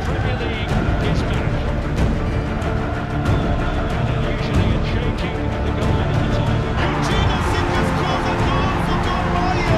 Premier League is back. Usually it's shaking the guard at the time. Argentina City's scores a goal for Carvalho.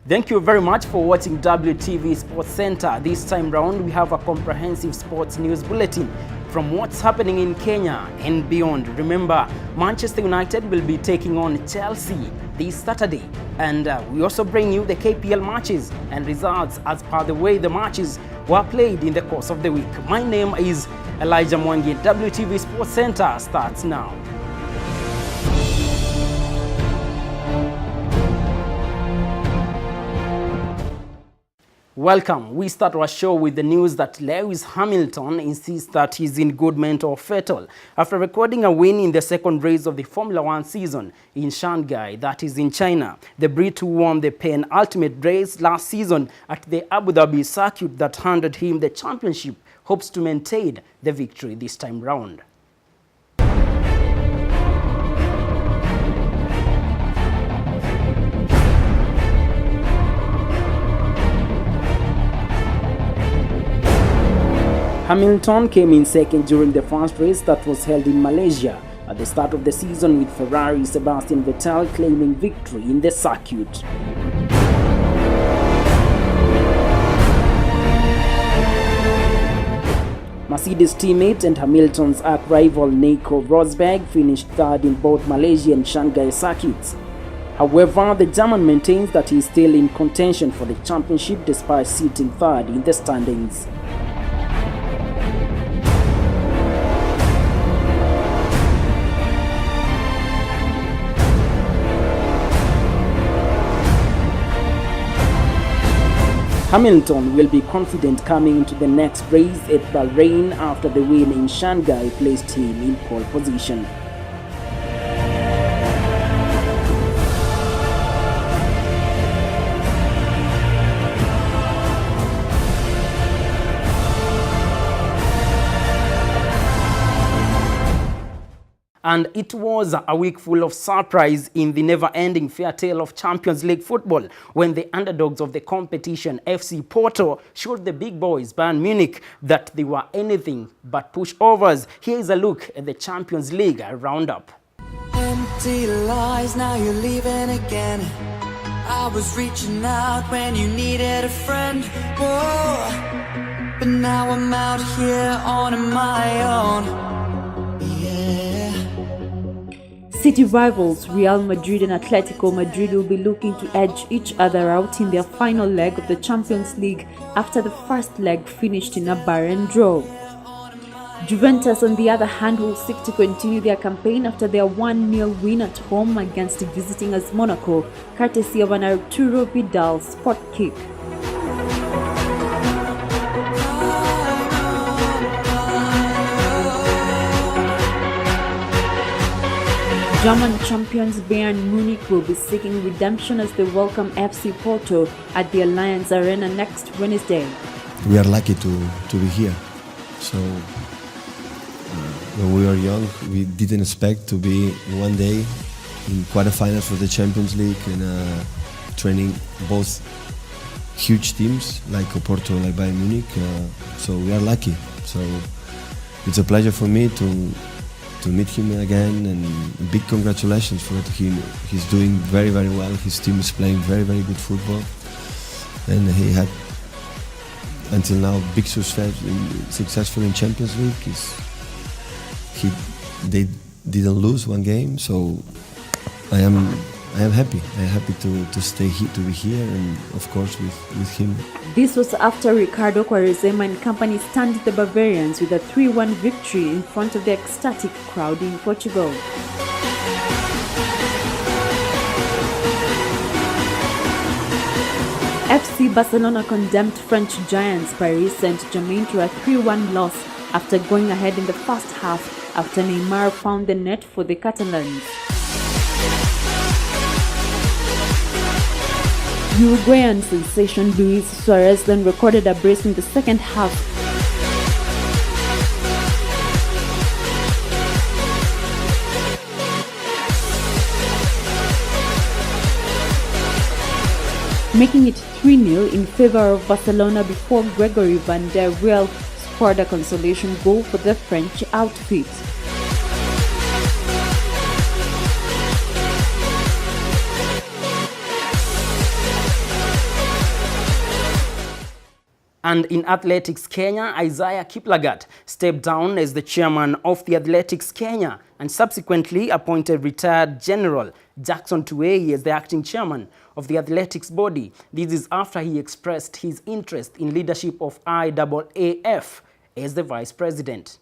Thank you very much for watching WTV Sports Center. This time round, we have a comprehensive sports news bulletin from what's happening in Kenya and beyond. Remember, Manchester United will be taking on Chelsea this Saturday. And we also bring you the KPL matches and results as per the way the matches were played in the course of the week. My name is Elijah Mwangi. WTV Sports Center starts now. Welcome. We start our show with the news that Lewis Hamilton insists that he's in good mental fettle after recording a win in the second race of the Formula One season in Shanghai, that is in China. The Brit, who won the penultimate race last season at the Abu Dhabi circuit that handed him the championship, hopes to maintain the victory this time round. Hamilton came in second during the first race that was held in Malaysia at the start of the season, with Ferrari Sebastian Vettel claiming victory in the circuit. Mercedes teammate and Hamilton's arch-rival Nico Rosberg finished third in both Malaysia and Shanghai circuits. However, the German maintains that he is still in contention for the championship despite sitting third in the standings. Hamilton will be confident coming into the next race at Bahrain after the win in Shanghai placed him in pole position. And it was a week full of surprise in the never-ending fairy tale of Champions League football when the underdogs of the competition, FC Porto, showed the big boys, Bayern Munich, that they were anything but pushovers. Here is a look at the Champions League roundup. Empty lies, now you're leaving again. I was reaching out when you needed a friend. Whoa. But now I'm out here on my own. City rivals Real Madrid and Atletico Madrid will be looking to edge each other out in their final leg of the Champions League after the first leg finished in a barren draw. Juventus, on the other hand, will seek to continue their campaign after their 1-0 win at home against visiting AS Monaco, courtesy of an Arturo Vidal spot kick. German champions Bayern Munich will be seeking redemption as they welcome FC Porto at the Allianz Arena next Wednesday. We are lucky to be here. So when we were young, we didn't expect to be one day in quarterfinals for the Champions League and training both huge teams like Porto, like Bayern Munich. So we are lucky. So it's a pleasure for me to meet him again, and big congratulations for him. He's doing very, very well. His team is playing very, very good football, and he had until now big successful in Champions League. They didn't lose one game, so I am happy. I am happy to stay here, to be here, and of course with him. This was after Ricardo Quaresma and company stunned the Bavarians with a 3-1 victory in front of the ecstatic crowd in Portugal. FC Barcelona condemned French giants Paris Saint-Germain to a 3-1 loss after going ahead in the first half after Neymar found the net for the Catalans. Uruguayan sensation Luis Suarez then recorded a brace in the second half. Making it 3-0 in favor of Barcelona before Gregory Van der Real scored a consolation goal for the French outfit. And in Athletics Kenya, Isaiah Kiplagat stepped down as the chairman of the Athletics Kenya and subsequently appointed retired General Jackson Tuwei as the acting chairman of the athletics body. This is after he expressed his interest in leadership of IAAF as the vice president.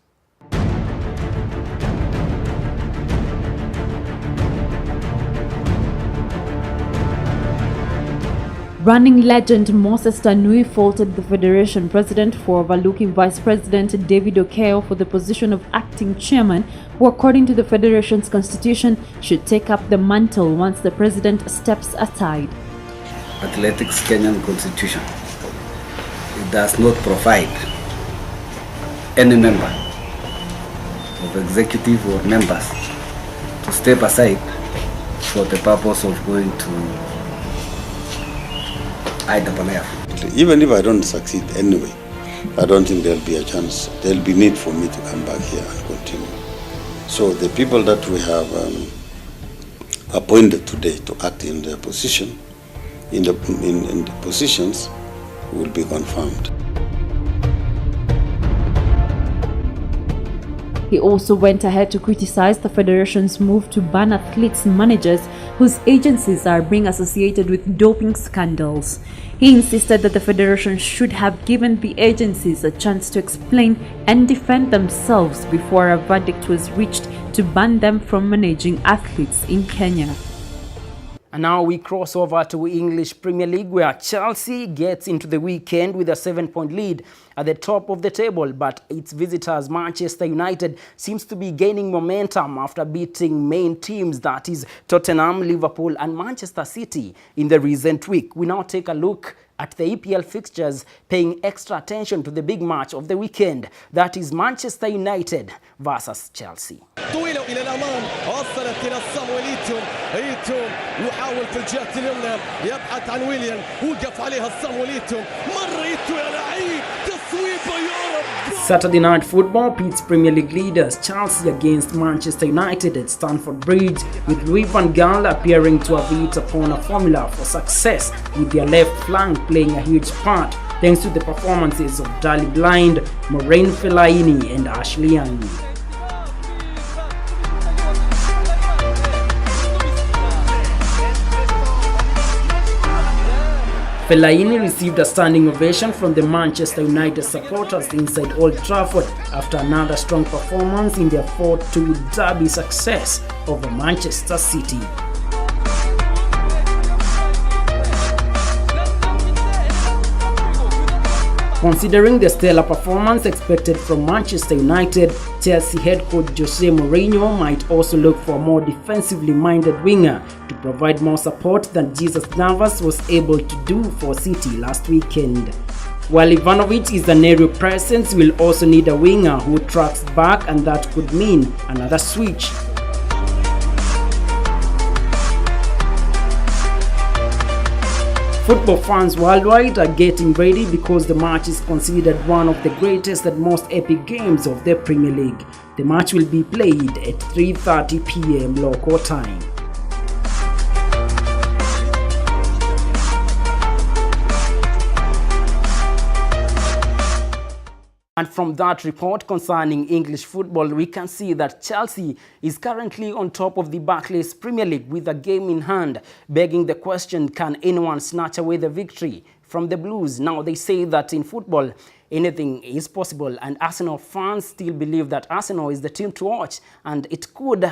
Running legend Moses Tanui faulted the Federation President for overlooking Vice President David Okeo for the position of acting chairman, who according to the Federation's constitution should take up the mantle once the President steps aside. Athletics Kenyan constitution, it does not provide any member of executive or members to step aside for the purpose of going to IAAF. Even if I don't succeed anyway, I don't think there'll be a chance, there'll be need for me to come back here and continue. So the people that we have appointed today to act in their position, in the positions, will be confirmed. He also went ahead to criticize the Federation's move to ban athletes' managers whose agencies are being associated with doping scandals. He insisted that the Federation should have given the agencies a chance to explain and defend themselves before a verdict was reached to ban them from managing athletes in Kenya. And now we cross over to English Premier League, where Chelsea gets into the weekend with a 7-point lead at the top of the table, but its visitors Manchester United seems to be gaining momentum after beating main teams, that is Tottenham, Liverpool and Manchester City in the recent week. We now take a look at the EPL fixtures, paying extra attention to the big match of the weekend, that is Manchester United versus Chelsea. طويلة إلى الأمام، وصلت إلى صامويل إيتو يحاول في الجهة اليمنى يبحث عن ويليان، وقف عليها صامويل إيتو، مر إيتو يا لعيب، تصويبة يا رب. Saturday Night Football pits Premier League leaders Chelsea against Manchester United at Stamford Bridge, with Louis van Gaal appearing to have hit upon a formula for success, with their left flank playing a huge part thanks to the performances of Daley Blind, Maureen Fellaini and Ashley Young. Fellaini received a standing ovation from the Manchester United supporters inside Old Trafford after another strong performance in their 4-2 derby success over Manchester City. Considering the stellar performance expected from Manchester United, Chelsea head coach Jose Mourinho might also look for a more defensively minded winger to provide more support than Jesus Navas was able to do for City last weekend. While Ivanovic is an aerial presence, will also need a winger who tracks back, and that could mean another switch. Football fans worldwide are getting ready because the match is considered one of the greatest and most epic games of the Premier League. The match will be played at 3:30 p.m. local time. And from that report concerning English football, we can see that Chelsea is currently on top of the Barclays Premier League with a game in hand, begging the question, can anyone snatch away the victory from the Blues? Now, they say that in football, anything is possible, and Arsenal fans still believe that Arsenal is the team to watch, and it could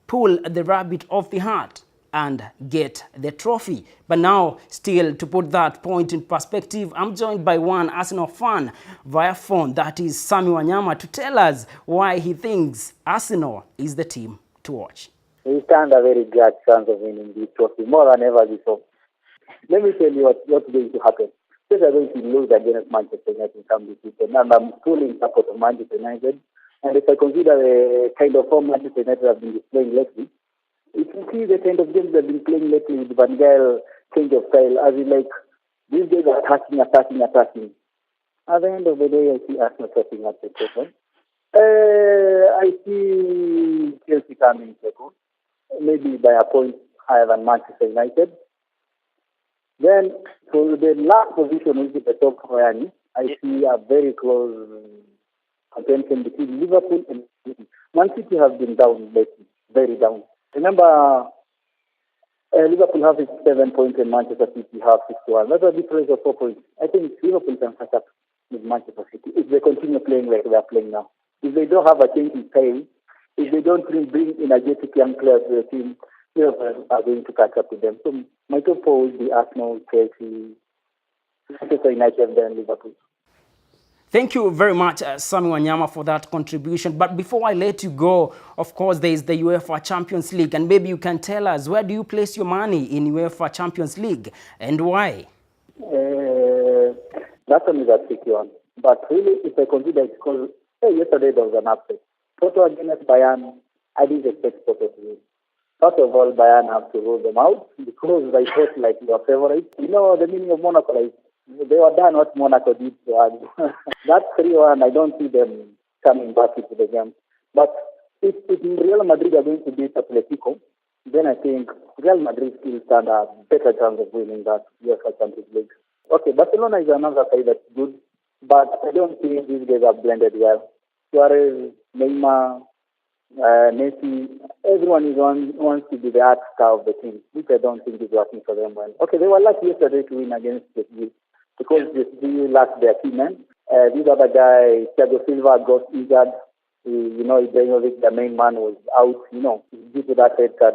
pull the rabbit off the hat and get the trophy. But now, still, to put that point in perspective, I'm joined by one Arsenal fan via phone, that is Sami Wanyama, to tell us why he thinks Arsenal is the team to watch. We stand a very great chance of winning this trophy, more than ever before. let me tell you what's going to happen. They are going to lose against Manchester United in some season, and I'm fully in support of Manchester United. And if I consider the kind of form Manchester United have been displaying lately, if you see the kind of games they've been playing lately with Van Gaal change of style, as in like these guys are attacking. At the end of the day, I see Arsenal setting up the second. I see Chelsea coming second, maybe by a point higher than Manchester United. Then, for the last position, which is the top Royani, I see a very close contention between Liverpool and City. Man City have been down lately, very down. Remember, Liverpool have 67 points and Manchester City have 61. That's a difference of 4 points. I think Liverpool can catch up with Manchester City if they continue playing like they are playing now. If they don't have a change in style, if they don't bring energetic young players to the team, Liverpool are going to catch up with them. So my top four will be Arsenal, Chelsea, Manchester United, and Liverpool. Thank you very much, Sammy Wanyama, for that contribution. But before I let you go, of course, there is the UEFA Champions League. And maybe you can tell us, where do you place your money in UEFA Champions League and why? That one is a tricky one. But really, if I consider it, because yesterday there was an upset. Porto against Bayern, I didn't expect Porto to win. First of all, Bayern have to rule them out because I thought like your favorite. You know the meaning of Monaco, like they were done what Monaco did to us. That 3-1, I don't see them coming back into the game. But if Real Madrid are going to beat Atletico, then I think Real Madrid still stand a better chance of winning that UEFA Champions League. Okay, Barcelona is another side that's good, but I don't think these guys are blended well. Suarez, Neymar, Messi, everyone wants to be the art star of the team, which I don't think is working for them well. Okay, they were lucky yesterday to win against PSG because PSG lacked their key men. This other guy, Thiago Silva, got injured. Ibrahimovic, the main man, was out, due to that red card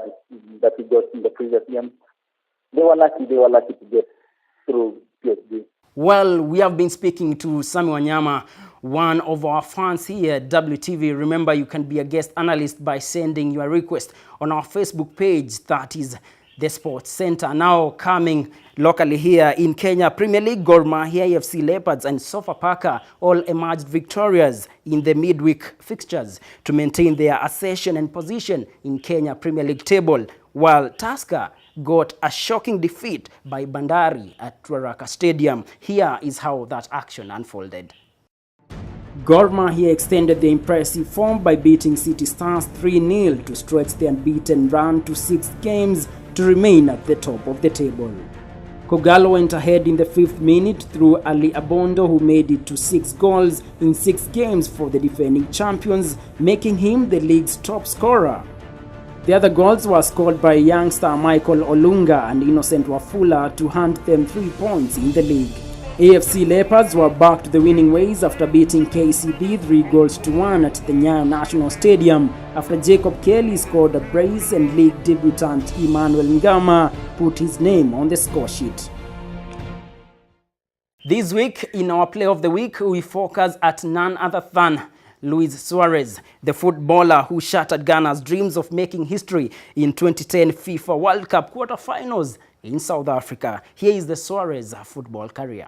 that he got in the previous game. They were lucky to get through PSG. Well, we have been speaking to Sammy Wanyama, one of our fans here at WTV. Remember, you can be a guest analyst by sending your request on our Facebook page, that is The Sports Center. Now coming locally here in Kenya, Premier League, Gor Mahia, AFC Leopards and Sofapaka all emerged victorious in the midweek fixtures to maintain their accession and position in Kenya Premier League table, while Tusker got a shocking defeat by Bandari at Ruaraka Stadium. Here is how that action unfolded. Gor Mahia extended the impressive form by beating City Stars 3-0 to stretch the unbeaten run to 6 games to remain at the top of the table. Kogalo went ahead in the 5th minute through Ali Abondo, who made it to 6 goals in 6 games for the defending champions, making him the league's top scorer. The other goals were scored by youngster Michael Olunga and Innocent Wafula to hand them 3 points in the league. AFC Leopards were back to the winning ways after beating KCB 3-1 at the Nyayo National Stadium after Jacob Kelly scored a brace and league debutant Emmanuel Ngama put his name on the score sheet. This week, in our Play of the Week, we focus at none other than Luis Suarez, the footballer who shattered Ghana's dreams of making history in 2010 FIFA World Cup quarterfinals in South Africa. Here is the Suarez football career.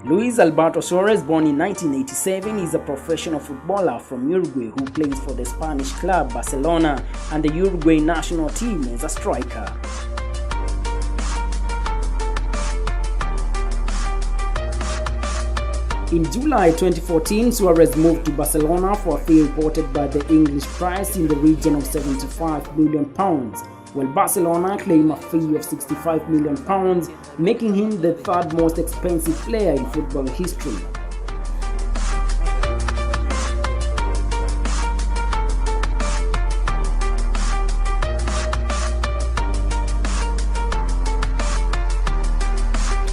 Luis Alberto Suarez, born in 1987, is a professional footballer from Uruguay who plays for the Spanish club Barcelona and the Uruguay national team as a striker. In July 2014, Suarez moved to Barcelona for a fee reported by the English press in the region of £75 million, while Barcelona claimed a fee of £65 million, making him the 3rd most expensive player in football history.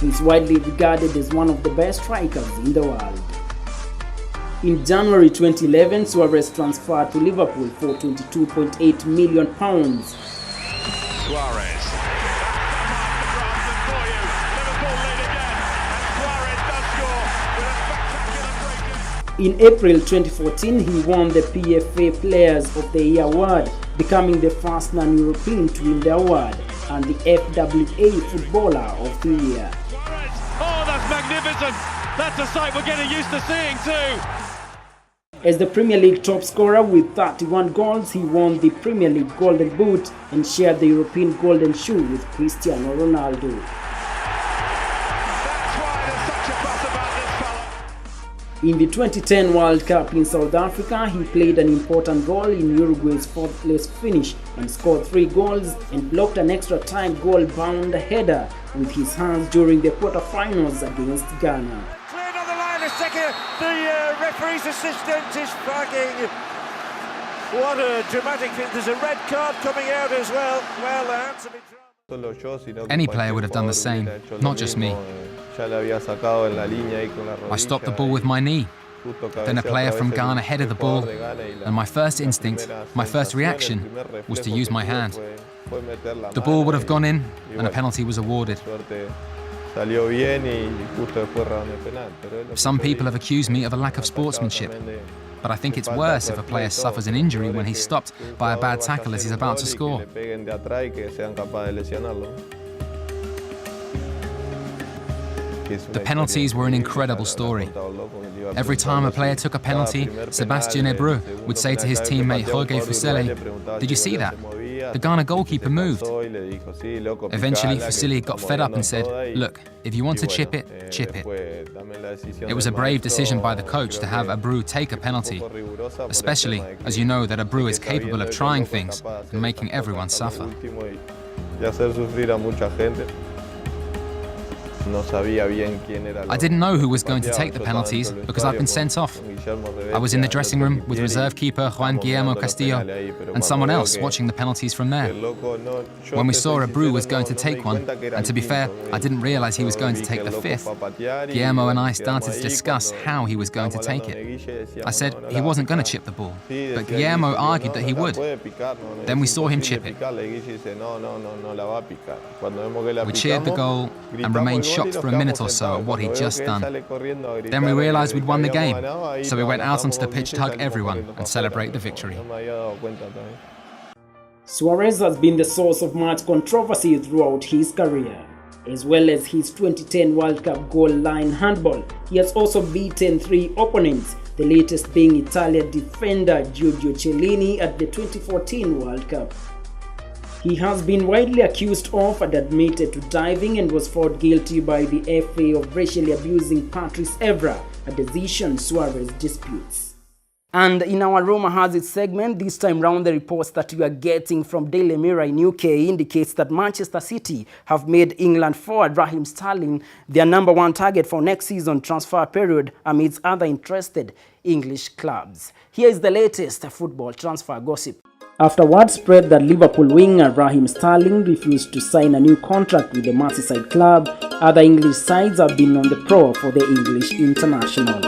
He is widely regarded as one of the best strikers in the world. In January 2011, Suarez transferred to Liverpool for £22.8 million. Suarez. In April 2014, he won the PFA Players of the Year award, becoming the first non-European to win the award. and the FWA Footballer of the Year. Oh, that's magnificent! That's a sight we're getting used to seeing too! As the Premier League top scorer with 31 goals, he won the Premier League Golden Boot and shared the European Golden Shoe with Cristiano Ronaldo. That's why there's such a fuss about this fella. In the 2010 World Cup in South Africa, he played an important role in Uruguay's fourth-place finish and scored 3 goals and blocked an extra-time goal-bound header with his hands during the quarter-finals against Ghana. Cleared on the line a second. The referee's assistant is flagging. What a dramatic thing. There's a red card coming out as well. Well, that's a bit drama. Any player would have done the same, not just me. I stopped the ball with my knee. Then a player from Ghana headed the ball, and my first instinct, my first reaction, was to use my hand. The ball would have gone in, and a penalty was awarded. Some people have accused me of a lack of sportsmanship, but I think it's worse if a player suffers an injury when he's stopped by a bad tackle as he's about to score. The penalties were an incredible story. Every time a player took a penalty, Sebastien Hebreu would say to his teammate Jorge Fuseli, "Did you see that? The Ghana goalkeeper moved." Eventually, Fuseli got fed up and said, "Look, if you want to chip it, chip it." It was a brave decision by the coach to have Hebreu take a penalty, especially as you know that Hebreu is capable of trying things and making everyone suffer. I didn't know who was going to take the penalties because I'd been sent off. I was in the dressing room with reserve keeper Juan Guillermo Castillo and someone else watching the penalties from there. When we saw Hebreu was going to take one, and to be fair, I didn't realize he was going to take the 5th, Guillermo and I started to discuss how he was going to take it. I said he wasn't going to chip the ball, but Guillermo argued that he would. Then we saw him chip it. We cheered the goal and remained shocked for a minute or so at what he'd just done. Then we realized we'd won the game, so we went out onto the pitch to hug everyone and celebrate the victory. Suarez has been the source of much controversy throughout his career. As well as his 2010 World Cup goal line handball, he has also beaten 3 opponents, the latest being Italian defender Giorgio Chiellini at the 2014 World Cup. He has been widely accused of and admitted to diving and was found guilty by the FA of racially abusing Patrice Evra, a decision Suarez disputes. And in our Rumour Has It segment, this time round the reports that we are getting from Daily Mirror in UK indicates that Manchester City have made England forward Raheem Sterling their #1 target for next season transfer period amidst other interested English clubs. Here is the latest football transfer gossip. After word spread that Liverpool winger Raheem Sterling refused to sign a new contract with the Merseyside club, other English sides have been on the prowl for the English international.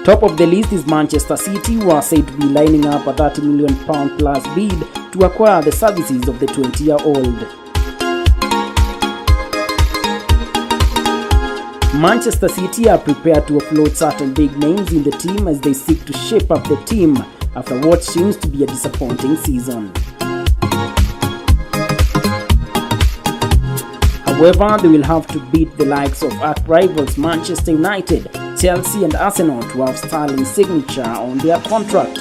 Top of the list is Manchester City, who are said to be lining up a £30 million plus bid to acquire the services of the 20-year-old. Manchester City are prepared to offload certain big names in the team as they seek to shape up the team after what seems to be a disappointing season. However, they will have to beat the likes of arch-rivals Manchester United, Chelsea and Arsenal to have Sterling's signature on their contract.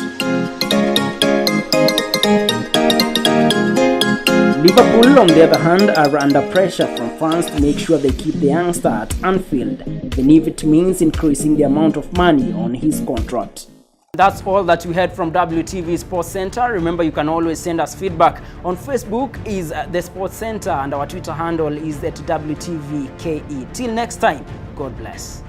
Liverpool, on the other hand, are under pressure from fans to make sure they keep the youngster at Anfield, even if it means increasing the amount of money on his contract. That's all that we had from WTV Sports Center. Remember, you can always send us feedback. On Facebook is the Sports Center and our Twitter handle is @WTVKE. Till next time, God bless.